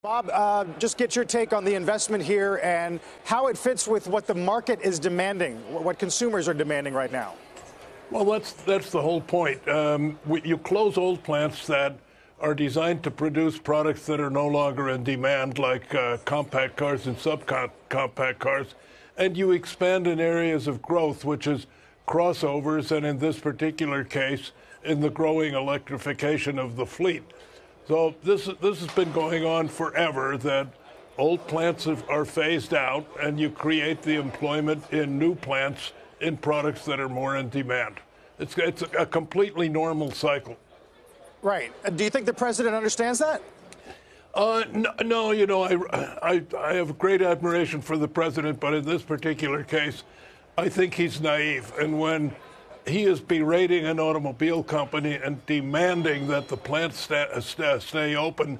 Bob, just get your take on the investment here and how it fits with what the market is demanding, what consumers are demanding right now. Well, that's the whole point. You close old plants that are designed to produce products that are no longer in demand, like compact cars and subcompact cars, and you expand in areas of growth, which is crossovers, and in this particular case, in the growing electrification of the fleet. So this has been going on forever, that old plants are phased out and you create the employment in new plants in products that are more in demand. It's a completely normal cycle. Right. Do you think the president understands that? No, you know, I have great admiration for the president, but in this particular case, I think he's naive. And when he is berating an automobile company and demanding that the plants stay open,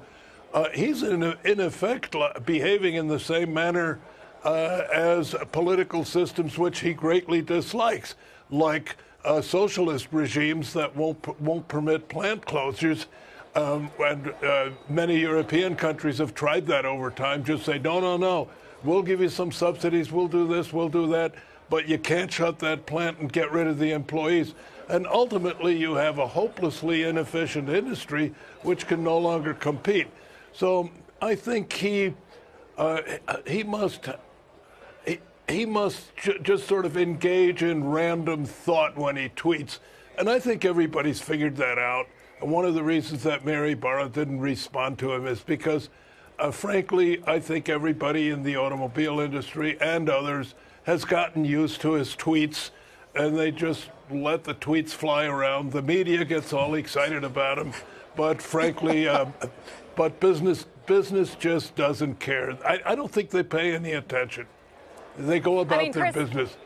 he's in effect behaving in the same manner as political systems which he greatly dislikes, like socialist regimes that won't permit plant closures. And many European countries have tried that over time. Just say, no, we'll give you some subsidies, we'll do this, we'll do that, but you can't shut that plant and get rid of the employees. And ultimately, you have a hopelessly inefficient industry which can no longer compete. So I think he must just sort of engage in random thought when he tweets. And I think everybody's figured that out. And one of the reasons that Mary Barra didn't respond to him is because, frankly, I think everybody in the automobile industry and others has gotten used to his tweets, and they just let the tweets fly around. The media gets all excited about him, but frankly, but business just doesn't care. I don't think they pay any attention. They go about their business.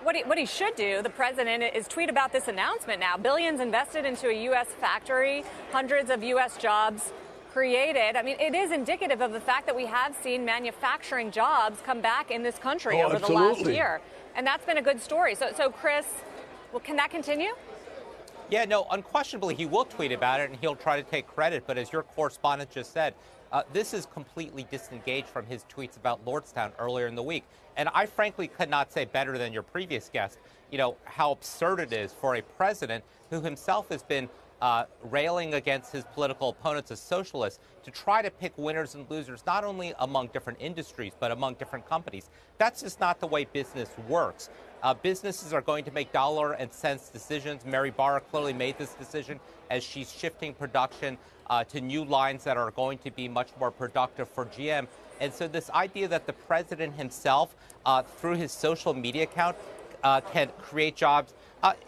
What he should do, the president, is tweet about this announcement now. Billions invested into a U.S. factory, hundreds of U.S. jobs created. I mean, it is indicative of the fact that we have seen manufacturing jobs come back in this country over the last year. And that's been a good story. So Chris, well, can that continue? Yeah, no, unquestionably, he will tweet about it and he'll try to take credit. But as your correspondent just said, this is completely disengaged from his tweets about Lordstown earlier in the week. And I frankly could not say better than your previous guest, you know, how absurd it is for a president who himself has been railing against his political opponents as socialists to try to pick winners and losers, not only among different industries, but among different companies. That's just not the way business works. Businesses are going to make dollar and cents decisions. Mary Barra clearly made this decision as she's shifting production to new lines that are going to be much more productive for GM. And so this idea that the president himself, through his social media account, can create jobs,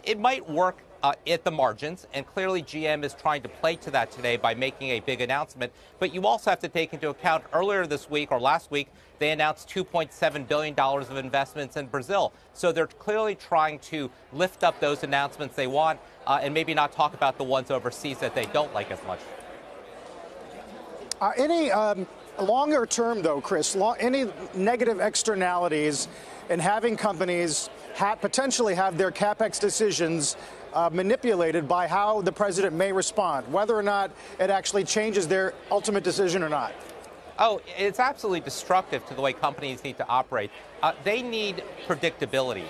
it might work at the margins, and clearly GM is trying to play to that today by making a big announcement. But you also have to take into account earlier this week or last week, they announced $2.7 billion of investments in Brazil. So they're clearly trying to lift up those announcements they want and maybe not talk about the ones overseas that they don't like as much. Any longer term, though, Chris, any negative externalities in having companies potentially have their CapEx decisions manipulated by how the president may respond, whether or not it actually changes their ultimate decision or not? Oh, it's absolutely destructive to the way companies need to operate. They need predictability.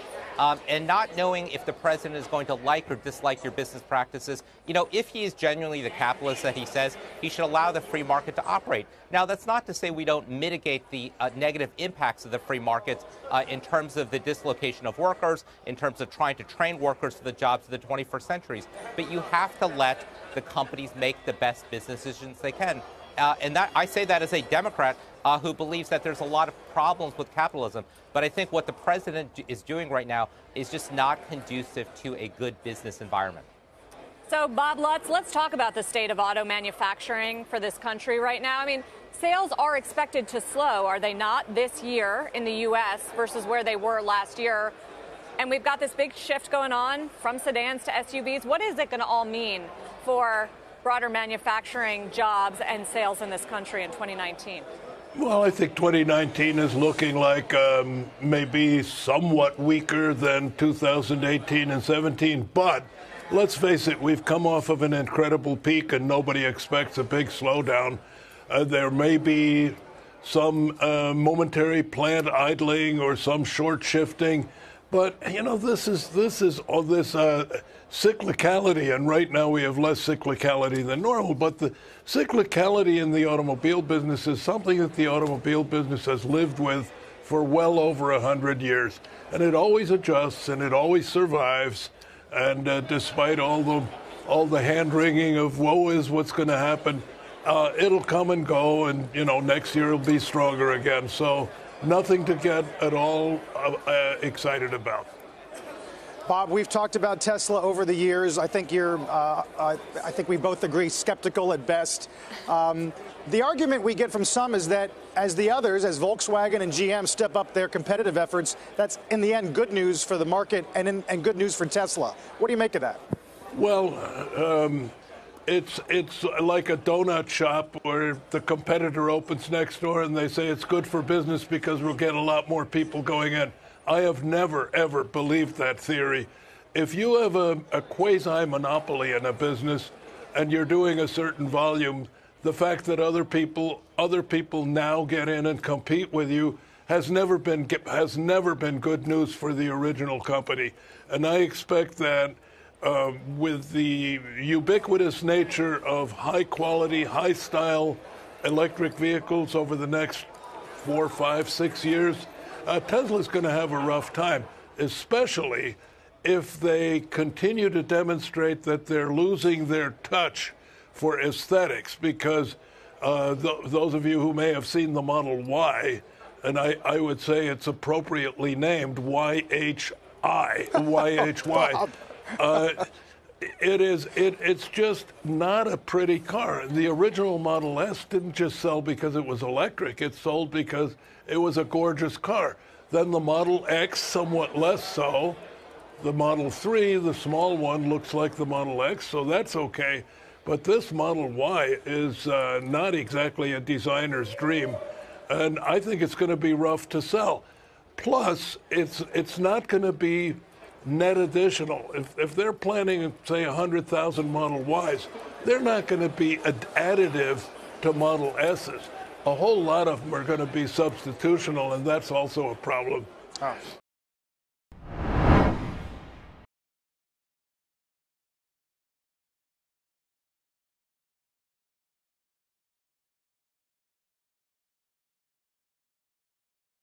And not knowing if the president is going to like or dislike your business practices. You know, if he is genuinely the capitalist that he says, he should allow the free market to operate. Now, that's not to say we don't mitigate the negative impacts of the free markets in terms of the dislocation of workers, in terms of trying to train workers for the jobs of the 21st centuries. But you have to let the companies make the best business decisions they can. And that, I say that as a Democrat who believes that there's a lot of problems with capitalism. But I think what the president is doing right now is just not conducive to a good business environment. So, Bob Lutz, let's talk about the state of auto manufacturing for this country right now. I mean, sales are expected to slow, are they not, this year in the U.S. versus where they were last year? And we've got this big shift going on from sedans to SUVs. What is it going to all mean for broader manufacturing jobs and sales in this country in 2019? Well, I think 2019 is looking like maybe somewhat weaker than 2018 and 17. But let's face it, we've come off of an incredible peak and nobody expects a big slowdown. There may be some momentary plant idling or some short shifting, but this is all this cyclicality, and right now we have less cyclicality than normal. But the cyclicality in the automobile business is something that the automobile business has lived with for well over 100 years, and it always adjusts and it always survives. And despite all the hand wringing of woe is what's going to happen, it'll come and go, and next year it'll be stronger again. So nothing to get at all excited about. Bob, we've talked about Tesla over the years. I think I think we both agree, skeptical at best. The argument we get from some is that as the others, as Volkswagen and GM step up their competitive efforts, that's in the end good news for the market and good news for Tesla. What do you make of that? Well, it's like a donut shop where the competitor opens next door and they say it's good for business because we'll get a lot more people going in. I have never, ever believed that theory. If you have a quasi-monopoly in a business and you're doing a certain volume, the fact that other people now get in and compete with you has never been good news for the original company. And I expect that with the ubiquitous nature of high-quality, high-style electric vehicles over the next 4, 5, 6 years, Tesla's going to have a rough time, especially if they continue to demonstrate that they're losing their touch for aesthetics, because those of you who may have seen the Model Y, and I would say it's appropriately named YHY, it's just not a pretty car. The original Model S didn't just sell because it was electric. It sold because it was a gorgeous car. Then the Model X, somewhat less so. The Model 3, the small one, looks like the Model X, so that's okay. But this Model Y is not exactly a designer's dream, and I think it's going to be rough to sell. Plus, it's not going to be net additional. If they're planning, say, 100,000 Model Ys, they're not going to be additive to Model S's. A whole lot of them are going to be substitutional, and that's also a problem.